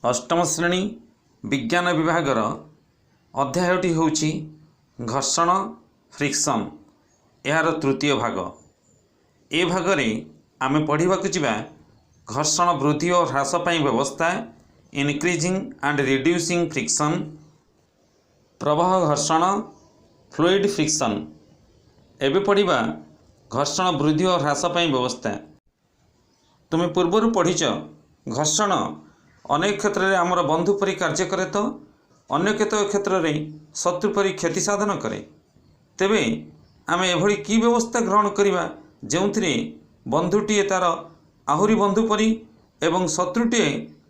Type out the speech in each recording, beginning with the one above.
अष्टम श्रेणी विज्ञान विभागर अध्यायटी होउछि घर्षण फ्रिक्शन यार तृतीय भाग। ए भागरे आमे पढ़िबाकु जिबा घर्षण वृद्धि और ह्रास पाई व्यवस्था, इनक्रीजिंग एंड रिड्यूसिंग फ्रिक्शन, प्रवाह घर्षण, फ्लूइड फ्रिक्शन। एबे पढ़िबा घर्षण वृद्धि और ह्रास पाई व्यवस्था। तुमे पूर्वरु पढ़िच घर्षण अनेक क्षेत्र में आमर बंधु परी कार्य करे तो अन्य केतक क्षेत्र में शत्रु परी क्षति साधन करे। तेबे आमे एभली की व्यवस्था ग्रहण करिबा जेउथिरे बंधुटीए तार आहुरी बंधु परी एवं शत्रुटीए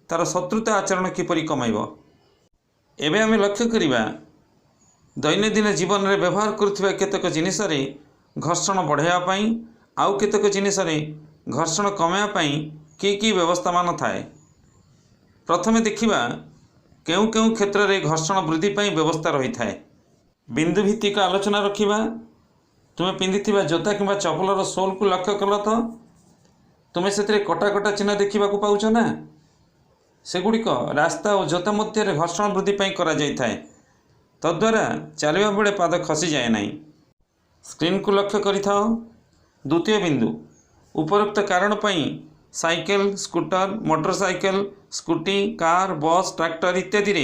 तार शत्रुता आचरण किपरि कमाइब। एबे आमे लक्ष्य करिबा दैनंदिन जीवन में व्यवहार करुथिबा केतक जिनिस रे घर्षण बढ़ाइबा पई आउ केतक जिनिस रे घर्षण कमाइबा पई की व्यवस्था मान थाए। प्रथमे देखिबा केउ केउ क्षेत्र में घर्षण वृद्धि पाई व्यवस्था रही थाए। बिंदु भित्तिक आलोचना रखिबा। तुमे पिंधिथिबा जोता किंबा चपलर सोल को लक्ष्य कल तो तुमे सेतरे कटा कटा चिन्ह देखा पाउछ ना। सेगुड़िक रास्ता और जोता मध्य घर्षण वृद्धि पाई करा जाय थाए। तद्वारा चलिबा बेले पाद खसी जाए नहीं। स्क्रीन को लक्ष्य करिथाओ। द्वितीय बिंदु उपरोक्त कारण पाई cycle, scooter, motorcycle, scooty, car, bus, tractor इत्यादि रे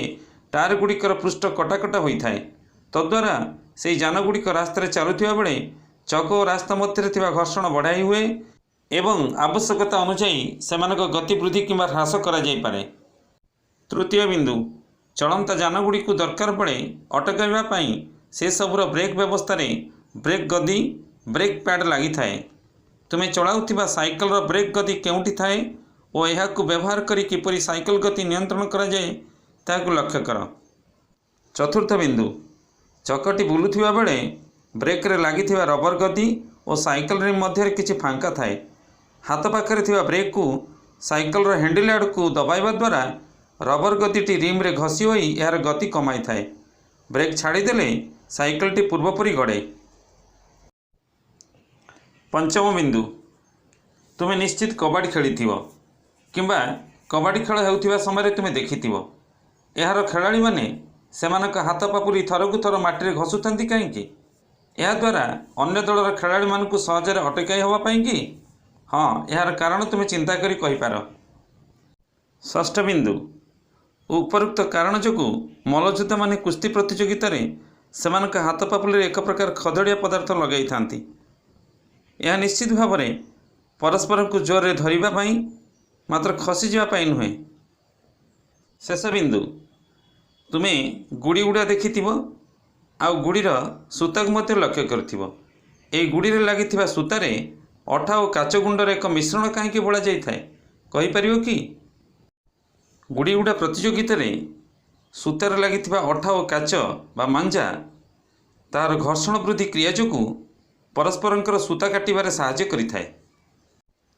टायर गुड़िकर पृष्ठ कटाकटा होता है। तद्वारा से यानगुड़िक रास्तार चलुवा बेले चक और रास्ता मध्य घर्षण बढ़ाई हुए एवं आवश्यकता अनुसार सेमानक गति वृद्धि किंवा ह्रास करा जाय पारे। तृतीय बिंदु चलंता यानगुड़ी को दरकार पड़े अटकाइबा पई से सबुर ब्रेक व्यवस्था रे ब्रेक गदी, ब्रेक पैड लगी थाए। तुमे चलाउथिबा साइकेल रो ब्रेक गति केउंठी थाए और यह व्यवहार करी किपरि साइकेल गति नियंत्रण करा जाए ताकू लक्ष्य कर। चतुर्थ बिंदु चकटी बुलुथिबा बेले ब्रेक रे लागिथिबा रबर गदी और साइकेल रे मध्य किछि फांका थाए। हाथ पाखरे थिबा ब्रेक को साइकेल रो हैंडल आड़ को दबाइबा द्वारा रबर गदीटी रिम रे घसी होई यार गति कमाई थाए। ब्रेक छाड़ी देले साइकेलटी पूर्वपरी गड़े। पंचम बिंदु तुमे निश्चित कबाड़ी खेलिथिबो किंबा कबाड़ी खेल हेउथिबा समय तुमे देखिथिबो एहार खेलाड़ी माने सेमानक हाथ पापुरी थरकु थर माटी घसुथांती कहीं या द्वारा अन्य दलर खेलाड़ी मानकु सहजरे अटकाई हवा पाई कि? हाँ, यार कारण तुमे चिंता करी कहि पार। षष्ठ बिंदु उपरोक्त कारण जोगु मल्लयोद्धा माने कुस्ती प्रतियोगिता रे सेमानक हाथ पापुली एक प्रकार खदड़िया पदार्थ लगाई थांती। यह निश्चित भाव में परस्पर को जोर रे धरिबा पाई मात्र खसी जावा पाई नुहे। शेष बिंदु तुमे गुड़ी गुड़ा देखिथिबो आउ गुड़ीर सूता को मध्य लक्ष्य करथिबो। एई गुड़ी रे लागिथिबा सूतारे अठा और काच गुंडर एक मिश्रण काहेकि बोला जाय थाए कहि परिबो कि? गुड़ी गुड़ा प्रतियोगिता रे सूतारे लागिथिबा अठा और काच बा मांजा तार घर्षण वृद्धि क्रिया जोगु परस्परंकर सूता काटिबारे साहाय्य करिथाए।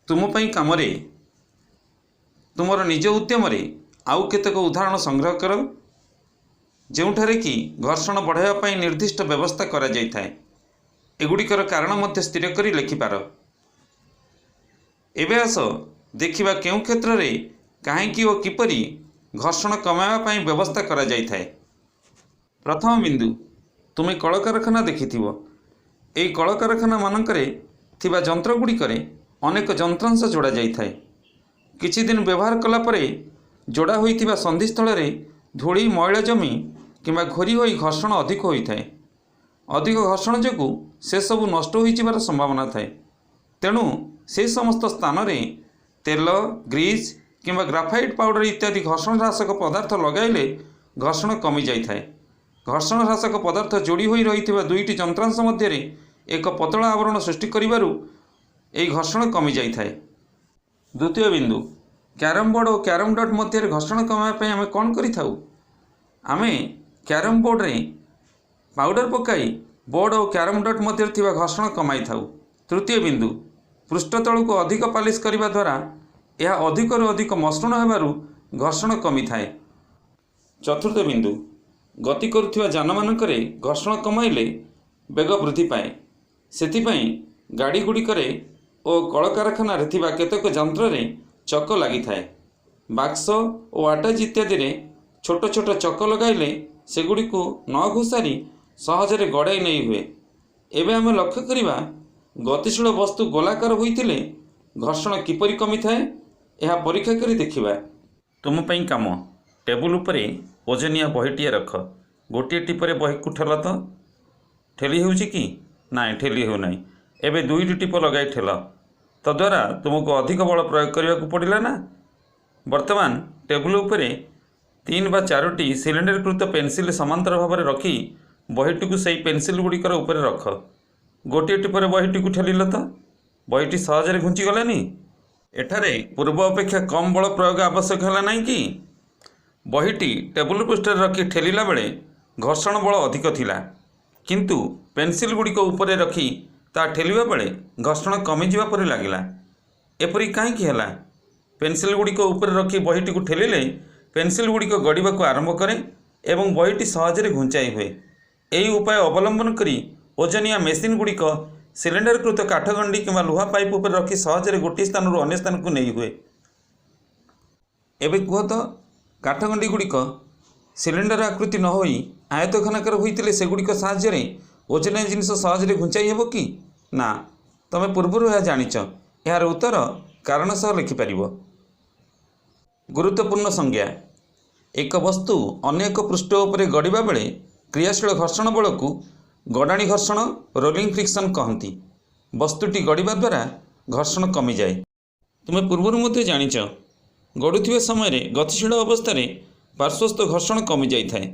तुम पई कामरे तुमर निज उद्यम आउ केतक उदाहरण संग्रह कर जेउठारे कि घर्षण बढ़ाइबा पई निर्दिष्ट व्यवस्था करा जाय थाए। एगुड़िकर कारण मध्य स्थिर करी लेखिपार। एबे आस देखिबा केउ क्षेत्र रे काहेकि ओ किपरि घर्षण कमाइबा पई व्यवस्था करा जाय थाए। प्रथम बिंदु तुमे कलकारखाना देखिथिबो। एई कलकारखाना मानकरे थिबा जंत्र गुड़िकरे अनेक जंत्रांश जोड़ा जाय थाए। किछि दिन व्यवहार कला परे जोड़ा होइथिबा संधिस्थल रे धूली मैला जमी किंबा घोरी होई घर्षण अधिक होइथाए। अधिक घर्षण जोगु से सबु नष्ट होई जिबार संभावना थाए। तेणु से समस्त स्थान रे तेल, ग्रीस किंबा ग्राफाइट पाउडर इत्यादि घर्षण ह्रासक पदार्थ लगाइले घर्षण कमी जाय थाए। घर्षण ह्रासक पदार्थ जोड़ी होई रहिथिबा दुईटी जंत्रांश मध्य एक पतला आवरण सृष्टि करिबारु एई घर्षण कमी जाय थाए। द्वितीय बिंदु क्यारम बोर्ड और क्यारम डट मध्य घर्षण कमाइबा पई आमे कोन करिथाउ? आमे क्यारम बोर्ड रे पाउडर पकाई बोर्ड और क्यारम डट मध्य थिबा घर्षण कमाई थाउ। तृतीय बिंदु पृष्ठ तल को अधिक पालिश करिबा द्वारा यह अधिक रु अधिक मसृण हेबारु घर्षण कमी थाए। चतुर्थ बिंदु गति करुथिबा यान मानकरे घर्षण कमाइले बेग वृद्धि पाए। सेथिपई गाड़ी गुड़िकरे और कलकारखाना रे थिबा केतक यंत्र रे चक लगी थाए। ବାକ୍ସ ଓ ଆଟାଚ୍ ଇତ୍ୟାଦିରେ ଛୋଟ ଛୋଟ ଚକ ଲଗାଇଲେ ସେଗୁଡ଼ିକୁ ନ ଘୋଷାରି ସହଜରେ ଗଡ଼ାଇ ନେଇ ହୁଏ। ଏବେ ଆମେ ଲକ୍ଷ୍ୟ କରିବା ଗତିଶୀଳ ବସ୍ତୁ ଗୋଲାକାର ହୋଇଥିଲେ ଘର୍ଷଣ କିପରି କମିଥାଏ ଏହା ପରୀକ୍ଷା କରି ଦେଖିବା। ତୁମ ପାଇଁ କାମ, ଟେବୁଲ ଉପରେ ଓଜନିଆ ବହିଟିଏ ରଖ। ଗୋଟିଏ ଟିପରେ ବହିକୁ ଠେଲ ତ। ଠେଲି ହେଉଛି କି? ନାଇଁ, ଠେଲି ହେଉନାହିଁ। ଏବେ 2ଟି ଟିପ ଲଗାଇ ଠେଲ। ତଦ୍ୱାରା ତୁମକୁ ଅଧିକ ବଳ ପ୍ରୟୋଗ କରିବାକୁ ପଡ଼ିଲା ନା। ବର୍ତ୍ତମାନ ଟେବୁଲ ଉପରେ 3 ବା 4ଟି ସିଲିଣ୍ଡରକୃତ ପେନସିଲ ସମାନ୍ତର ଭାବରେ ରଖି ବହିଟିକୁ ସେହି ପେନସିଲ ଗୁଡ଼ିକର ଉପରେ ରଖ। ଗୋଟିଏ ଟିପରେ ବହିଟିକୁ ଠେଲିଲ ତ। ବହିଟି ସହଜରେ ଘୁଞ୍ଚିଗଲାନି। ଏଠାରେ ପୂର୍ବ ଅପେକ୍ଷା କମ୍ ବଳ ପ୍ରୟୋଗ ଆବଶ୍ୟକ ହେଲା ନାହିଁ କି? ବହିଟି ଟେବୁଲ ପୃଷ୍ଠରେ ରଖି ଠେଲିଲା ବେଳେ ଘର୍ଷଣ ବଳ ଅଧିକ ଥିଲା, କିନ୍ତୁ ପେନସିଲ ଗୁଡ଼ିକ ଉପରେ ରଖି ତା ଠେଲିବା ବେଳେ ଘର୍ଷଣ କମିଯିବା ପରି ଲାଗିଲା। ଏପରି କାହିଁକି ହେଲା? ପେନସିଲ ଗୁଡ଼ିକ ଉପରେ ରଖି ବହିଟିକୁ ଠେଲିଲେ ପେନସିଲ ଗୁଡ଼ିକ ଗଡ଼ିବାକୁ ଆରମ୍ଭ କରେ ଏବଂ ବହିଟି ସହଜରେ ଘୁଞ୍ଚାଇ ହୁଏ। ଏହି ଉପାୟ ଅବଲମ୍ବନ କରି ଓଜନିଆ ମେସିନ୍ ଗୁଡ଼ିକ ସିଲିଣ୍ଡରକୃତ କାଠଗଣ୍ଡି କିମ୍ବା ଲୁହା ପାଇପ୍ ଉପରେ ରଖି ସହଜରେ ଗୋଟିଏ ସ୍ଥାନରୁ ଅନ୍ୟ ସ୍ଥାନକୁ ନେଇ ହୁଏ। ଏବେ କୁହ ତ, କାଠଗଣ୍ଡି ଗୁଡ଼ିକ ସିଲିଣ୍ଡର ଆକୃତି ନ ହୋଇ ଆୟତଘନାକାର ହୋଇଥିଲେ ସେଗୁଡ଼ିକ ସାହାଯ୍ୟରେ ଓଜନିଆ ଜିନିଷ ସହଜରେ ଘୁଞ୍ଚାଇ ହେବ କି? ନା। ତମେ ପୂର୍ବରୁ ଏହା ଜାଣିଛ। ଏହାର ଉତ୍ତର କାରଣ ସହ ଲେଖିପାରିବ। ଗୁରୁତ୍ୱପୂର୍ଣ୍ଣ ସଂଜ୍ଞା। ଏକ ବସ୍ତୁ ଅନ୍ୟ ଏକ ପୃଷ୍ଠ ଉପରେ ଗଡ଼ିବା ବେଳେ କ୍ରିୟାଶୀଳ ଘର୍ଷଣ ବଳକୁ ଗଡ଼ାଣି ଘର୍ଷଣ, ରୋଲିଂ ଫ୍ରିକ୍ସନ୍ କହନ୍ତି। ବସ୍ତୁଟି ଗଡ଼ିବା ଦ୍ୱାରା ଘର୍ଷଣ କମିଯାଏ। ତୁମେ ପୂର୍ବରୁ ମଧ୍ୟ ଜାଣିଛ, ଗଡ଼ୁଥିବା ସମୟରେ ଗତିଶୀଳ ଅବସ୍ଥାରେ ପାର୍ଶ୍ୱସ୍ଥ ଘର୍ଷଣ କମିଯାଇଥାଏ।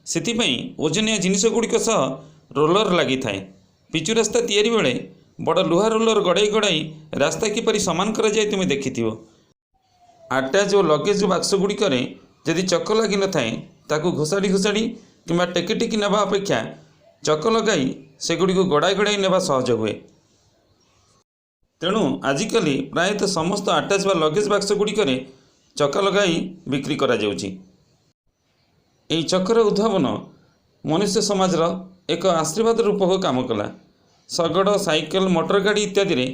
ସେଥିପାଇଁ ଓଜନିଆ ଜିନିଷ ଗୁଡ଼ିକ ସହ ରୋଲର ଲାଗିଥାଏ। ପିଚୁ ରାସ୍ତା ତିଆରି ବେଳେ ବଡ଼ ଲୁହା ରୋଲର ଗଡ଼ାଇ ଗଡ଼ାଇ ରାସ୍ତା କିପରି ସମାନ କରାଯାଏ ତୁମେ ଦେଖିଥିବ। ଆଟାଚ୍ ଓ ଲଗେଜ ବାକ୍ସ ଗୁଡ଼ିକରେ ଯଦି ଚକ ଲାଗିନଥାଏ ତାକୁ ଘୋଷାଡ଼ି ଘୋଷାଡ଼ି କିମ୍ବା ଟେକି ଟେକି ନେବା ଅପେକ୍ଷା ଚକ ଲଗାଇ ସେଗୁଡ଼ିକୁ ଗଡ଼ାଇ ଗଡ଼ାଇ ନେବା ସହଜ ହୁଏ। ତେଣୁ ଆଜିକାଲି ପ୍ରାୟତଃ ସମସ୍ତ ଆଟାଚ୍ ବା ଲଗେଜ ବାକ୍ସ ଗୁଡ଼ିକରେ ଚକ ଲଗାଇ ବିକ୍ରି କରାଯାଉଛି। ଏହି ଚକର ଉଦ୍ଭାବନ ମନୁଷ୍ୟ ସମାଜର ଏକ ଆଶୀର୍ବାଦ ରୂପକ କାମ କଲା। ଶଗଡ଼, ସାଇକେଲ, ମୋଟର ଗାଡ଼ି ଇତ୍ୟାଦିରେ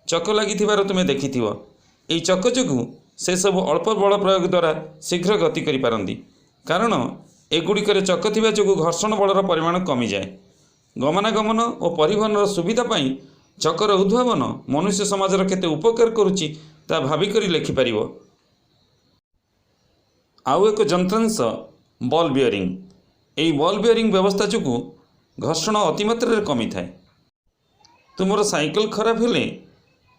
ଚକ ଲାଗିଥିବାର ତୁମେ ଦେଖିଥିବ। ଏହି ଚକ ଯୋଗୁଁ ସେସବୁ ଅଳ୍ପ ବଳ ପ୍ରୟୋଗ ଦ୍ୱାରା ଶୀଘ୍ର ଗତି କରିପାରନ୍ତି, କାରଣ ଏଗୁଡ଼ିକରେ ଚକ ଥିବା ଯୋଗୁଁ ଘର୍ଷଣ ବଳର ପରିମାଣ କମିଯାଏ। ଗମନାଗମନ ଓ ପରିବହନର ସୁବିଧା ପାଇଁ ଚକର ଉଦ୍ଭାବନ ମନୁଷ୍ୟ ସମାଜର କେତେ ଉପକାର କରୁଛି ତାହା ଭାବିକରି ଲେଖିପାରିବ। ଆଉ ଏକ ଯନ୍ତ୍ରାଂଶ ବଲ୍ ବିୟରିଂ। ଏହି ବଲ୍ ବିୟରିଂ ବ୍ୟବସ୍ଥା ଯୋଗୁଁ ଘର୍ଷଣ ଅତିମାତ୍ରାରେ କମିଥାଏ। ତୁମର ସାଇକେଲ ଖରାପ ହେଲେ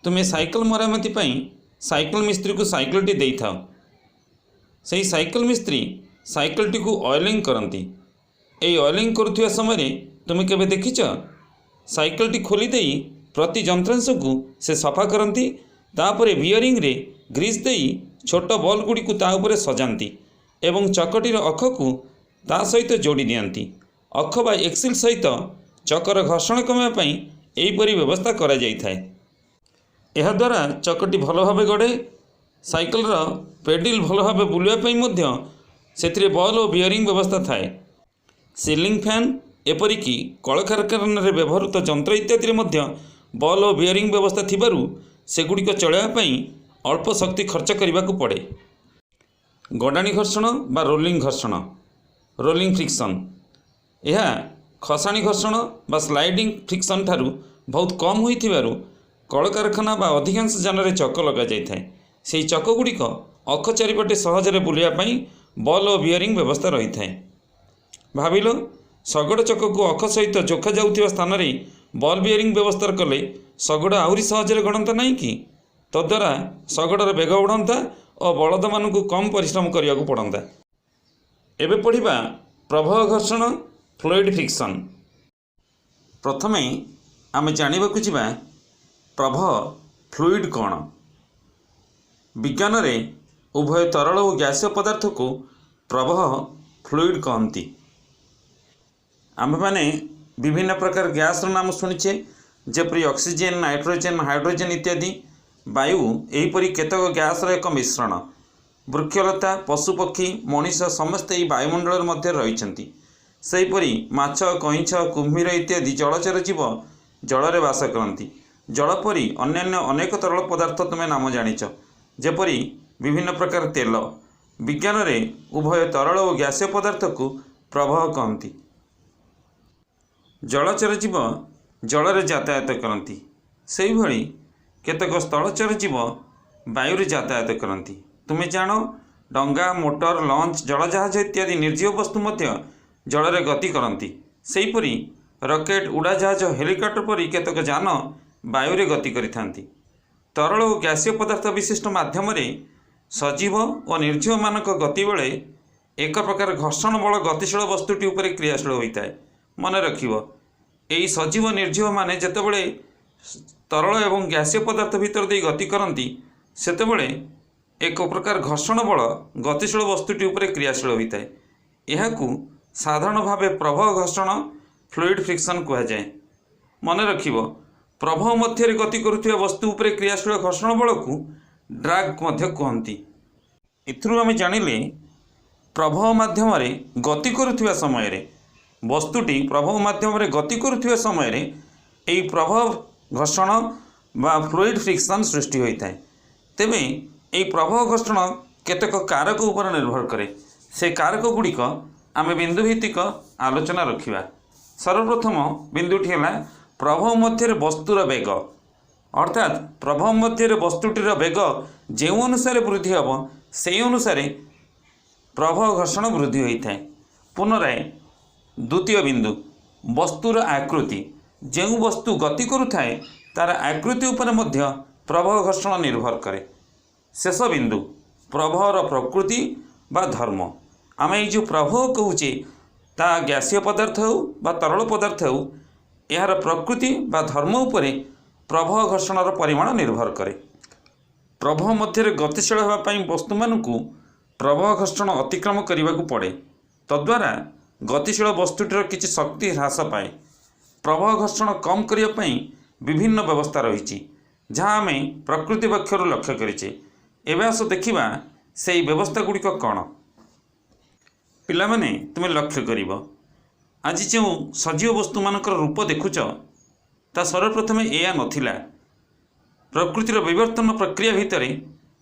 ତୁମେ ସାଇକେଲ ମରାମତି ପାଇଁ ସାଇକେଲ ମିସ୍ତ୍ରୀକୁ ସାଇକେଲଟି ଦେଇଥାଅ। ସେହି ସାଇକେଲ ମିସ୍ତ୍ରୀ ସାଇକେଲଟିକୁ ଅଏଲିଂ କରନ୍ତି। ଏହି ଅଏଲିଂ କରୁଥିବା ସମୟରେ ତୁମେ କେବେ ଦେଖିଛ? ସାଇକେଲଟି ଖୋଲି ଦେଇ ପ୍ରତି ଯନ୍ତ୍ରାଂଶକୁ ସେ ସଫା କରନ୍ତି। ତାପରେ ବିୟରିଂରେ ଗ୍ରୀସ୍ ଦେଇ ଛୋଟ ବଲ୍ ଗୁଡ଼ିକୁ ତା ଉପରେ ସଜାନ୍ତି ଏବଂ ଚକଟିର ଅଖକୁ ତା ସହିତ ଯୋଡ଼ି ଦିଅନ୍ତି। ଅଖ ବା ଏକ୍ସିଲ୍ ସହିତ ଚକର ଘର୍ଷଣ କମାଇବା ପାଇଁ ଏହିପରି ବ୍ୟବସ୍ଥା କରାଯାଇଥାଏ। ଏହାଦ୍ୱାରା ଚକଟି ଭଲ ଭାବେ ଗଡ଼େ। ସାଇକେଲର ପେଡିଲ୍ ଭଲ ଭାବେ ବୁଲିବା ପାଇଁ ମଧ୍ୟ ସେଥିରେ ବଲ୍ ଓ ବିୟରିଂ ବ୍ୟବସ୍ଥା ଥାଏ। ସିଲିଂ ଫ୍ୟାନ୍ ଏପରିକି କଳକାରଖାନାରେ ବ୍ୟବହୃତ ଯନ୍ତ୍ର ଇତ୍ୟାଦିରେ ମଧ୍ୟ ବଲ୍ ଓ ବିୟରିଂ ବ୍ୟବସ୍ଥା ଥିବାରୁ ସେଗୁଡ଼ିକ ଚଳାଇବା ପାଇଁ ଅଳ୍ପ ଶକ୍ତି ଖର୍ଚ୍ଚ କରିବାକୁ ପଡ଼େ। ଗଡ଼ାଣି ଘର୍ଷଣ ବା ରୋଲିଂ ଘର୍ଷଣ, ରୋଲିଂ ଫ୍ରିକ୍ସନ୍, ଏହା ଖସାଣି ଘର୍ଷଣ ବା ସ୍ଲାଇଡିଂ ଫ୍ରିକ୍ସନ୍ ଠାରୁ ବହୁତ କମ୍ ହୋଇଥିବାରୁ କଳକାରଖାନା ବା ଅଧିକାଂଶ ଯାନରେ ଚକ ଲଗାଯାଇଥାଏ। ସେହି ଚକ ଗୁଡ଼ିକ ଅଖ ଚାରିପଟେ ସହଜରେ ବୁଲିବା ପାଇଁ ବଲ୍ ଓ ବିୟରିଂ ବ୍ୟବସ୍ଥା ରହିଥାଏ। ଭାବିଲ, ଶଗଡ଼ ଚକକୁ ଅଖ ସହିତ ଯୋଖା ଯାଉଥିବା ସ୍ଥାନରେ ବଲ୍ ବିୟରିଂ ବ୍ୟବସ୍ଥା କଲେ ଶଗଡ଼ ଆହୁରି ସହଜରେ ଗଡ଼ନ୍ତା ନାହିଁ କି? ତଦ୍ୱାରା ଶଗଡ଼ର ବେଗ ବଢ଼ନ୍ତା ଓ ବଳଦମାନଙ୍କୁ କମ୍ ପରିଶ୍ରମ କରିବାକୁ ପଡ଼ନ୍ତା। ଏବେ ପଢ଼ିବା ପ୍ରବାହ ଘର୍ଷଣ, ଫ୍ଲୁଇଡ୍ ଫ୍ରିକ୍ସନ୍। ପ୍ରଥମେ ଆମେ ଜାଣିବାକୁ ଯିବା ପ୍ରବାହ ଫ୍ଲୁଇଡ୍ କ'ଣ। ବିଜ୍ଞାନରେ ଉଭୟ ତରଳ ଓ ଗ୍ୟାସୀୟ ପଦାର୍ଥକୁ ପ୍ରବାହ ଫ୍ଲୁଇଡ୍ କହନ୍ତି। ଆମ୍ଭେମାନେ ବିଭିନ୍ନ ପ୍ରକାର ଗ୍ୟାସ୍ର ନାମ ଶୁଣିଛେ, ଯେପରି ଅକ୍ସିଜେନ୍, ନାଇଟ୍ରୋଜେନ୍, ହାଇଡ୍ରୋଜେନ୍ ଇତ୍ୟାଦି। ବାୟୁ ଏହିପରି କେତେକ ଗ୍ୟାସ୍ର ଏକ ମିଶ୍ରଣ। ବୃକ୍ଷଲତା, ପଶୁପକ୍ଷୀ, ମଣିଷ ସମସ୍ତେ ଏହି ବାୟୁମଣ୍ଡଳର ମଧ୍ୟରେ ରହିଛନ୍ତି। ସେହିପରି ମାଛ, କଇଁଛ, କୁମ୍ଭୀର ଇତ୍ୟାଦି ଜଳଚର ଜୀବ ଜଳରେ ବାସ କରନ୍ତି। ଜଳ ପରି ଅନ୍ୟାନ୍ୟ ଅନେକ ତରଳ ପଦାର୍ଥ ତୁମେ ନାମ ଜାଣିଛ, ଯେପରି विभिन्न प्रकार तेल विज्ञान में उभय तरल और गैसीय पदार्थ को प्रवाह कहती। जलचर जीव जल में यातायात करती, से भली केतक स्थलचर जीव वायु यातायात करती। तुम्हें जान डंगा मोटर लंच जलजाहाज इत्यादि निर्जीव वस्तु मध्य जल में गति करती। सेहीपरि रॉकेट उड़ाजाहाज हेलिकॉप्टर परी केतक यान वायु रे गति करिथांती। तरल और गैसीय पदार्थ विशिष्ट माध्यम सजीव और निर्जीव मानक गति बेले एक प्रकार घर्षण बल गतिशील वस्तुटी उपरे क्रियाशील होता है। मन रखिब यही सजीव निर्जीव माने जेतेबेले तरल एवं गैसीय पदार्थ भितर दे गति करती सेतेबेले एक प्रकार घर्षण बल गतिशील वस्तुटी उपरे क्रियाशील होता है। यह साधारण भाव प्रवाह घर्षण फ्लूइड फ्रिक्शन कहुए। मन रखिब प्रवाह मध्य गति करुवा वस्तु उपरे क्रियाशील घर्षण बल को ड्रैग मध्य कहती। एथुरु आमे जानिले प्रवाह माध्यम गति करुवा समय वस्तुटी प्रवाह माध्यम गति करुवा समय यही प्रवाह घर्षण बा फ्लूइड फ्रिक्शन सृष्टि होता है। तेबे यही प्रवाह घर्षण केतक कारक उपर निर्भर करे। से कारक गुड़िक आमे बिंदु भित्तिक आलोचना रखिबा। सर्वप्रथम बिंदुटी है प्रवाह मध्य वस्तुर वेग, अर्थात प्रवाह मध्य वस्तुटीर वेग जो अनुसार वृद्धि हम से अनुसार प्रवाह घर्षण वृद्धि होता है। पुनराय द्वितीय बिंदु वस्तुर आकृति, जो वस्तु गति करुए तार आकृति उपर मध्य प्रवाह घर्षण निर्भर करे। शेष बिंदु प्रवाहर प्रकृति बा धर्म। आम ये प्रवाह कहूचे ता गैसीय पदार्थ हो बा तरल पदार्थ हो, यार प्रकृति बा धर्म उपरे प्रवाह घर्षणर परिमाण निर्भर करे। प्रवाह मध्य गतिशील होगापाई वस्तु मानक प्रवाह घर्षण अतिक्रम करने को पड़े। तद्वारा गतिशील वस्तुटीर किसी शक्ति ह्रास पाए। प्रवाह घर्षण कम करने विभिन्न व्यवस्था रही जहाँ आम प्रकृति पक्षर लक्ष्य करें। एवं आस देखा से व्यवस्था गुड़िक कौन। पिलामाने तुम्हें लक्ष्य करिब आज जो सजीव वस्तु मानकर रूप देखुच ता सर्वप्रथमे एया नथिला। प्रकृतिर विवर्तन प्रक्रिया भितर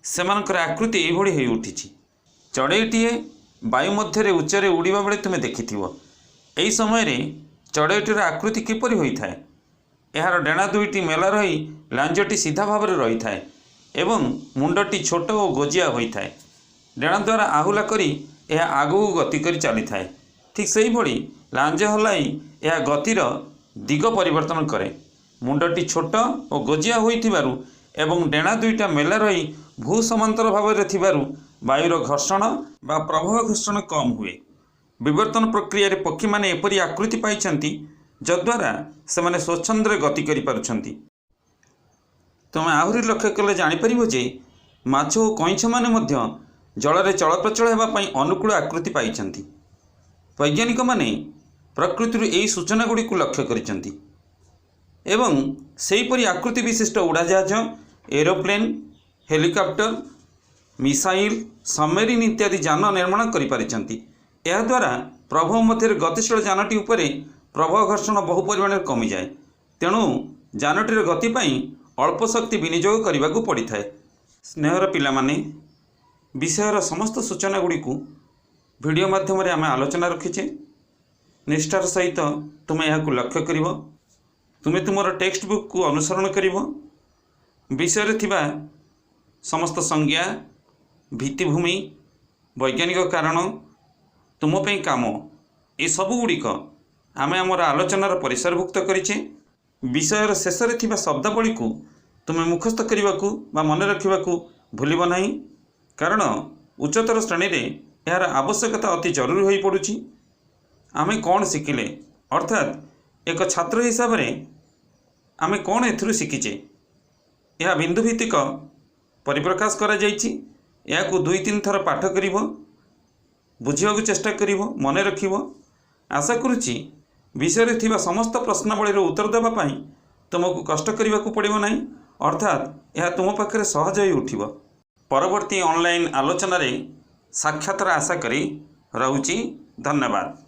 सेमानकर आकृति एभଳି होई उठिछि। चढ़ईटीए वायु मध्य उच्चरे उड़ीबा बेले तुमे देखिथिबो एही समय रे चढ़ईटीर आकृति किपरि होइथाय। एहार डेणा दुईटी मेला रही लांजटी सीधा भाव में रही थाए एवं मुंडटी छोट और गोजिया होइथाय। डेणा द्वारा आहुला करी यह आगू गति करी चली थाए। ठीक से ही लांज हलाई यह गतिर दिग परिवर्तन करे। मुंडटी छोट और गोजिया होइथिबारु एवं डेणा दुईटा मेला रही भू समांतर भाव में थिबारु वायुर घर्षण बा प्रवाह घर्षण कम हुए। विवर्तन प्रक्रिया रे पक्षी माने एपरी आकृति पाइछंती जद्वारा सेमाने स्वच्छंदरे गति करि पारुछंती। तुम आहुरी लक्ष्य कले जानिपारिबो जे माछ और कईछ माने मध्य जल चलप्रचल होगापाई अनुकूल आकृति पाइछंती। वैज्ञानिक माने प्रकृति यही सूचना गुड़ी को लक्ष्य करिसेंती एवं सेहीपरि आकृति विशिष्ट उड़ाजाहाज एरोप्लेन हेलिकॉप्टर मिसाइल सबमेरिन इत्यादि यान निर्माण करिपारिसेंती। यह द्वारा प्रवाह मध्य गतिशील यानटी उपरे प्रवाह घर्षण बहु परिमाण कमी जाए। तेणु यानटीर गति पाई अल्प शक्ति विनियोग करने को पड़ी थाए। स्नेहर पिलामाने विषयर समस्त सूचना गुड़ी को वीडियो माध्यम आम आलोचना रखीचे। निष्ठार सहित तुम्हें यह लक्ष्य कर तुम्हें तुमर टेक्स्ट बुक को अनुसरण कर विषय थिबा समस्त संज्ञा भित्तिभूमि वैज्ञानिक कारण तुमपाई काम ये सबू गुड़िक आम आमर आलोचनार परिसरभुक्त करिछे। विषयर शेष थिबा शब्दावली को तुम्हें मुखस्थ करने को मन रखा भूलिब नहीं, कारण उच्चतर श्रेणी में यार आवश्यकता अति जरूरी हो पड़ुछि। आमे कौन शिखिले अर्थात एक छात्र हिसाब रे आमे कौन एथुरु शिखिचे यह बिंदु भित्तिक परिप्रकाश करा जाइछि। याकु 2-3 थर पाठ करिवो, बुझिବାକୁ चेष्टा करिवो, मने रखिवो। आशा करुछि विषय थिबा समस्त प्रश्नावलीर उत्तर देबा पई तुमको कष्ट करबाकू पड़िबो नाही, अर्थात यह तुम पाखरे सहज होई उठिबो। परवर्ती ऑनलाइन आलोचना रे साक्षातर आशा करी रहुछि। धन्यवाद।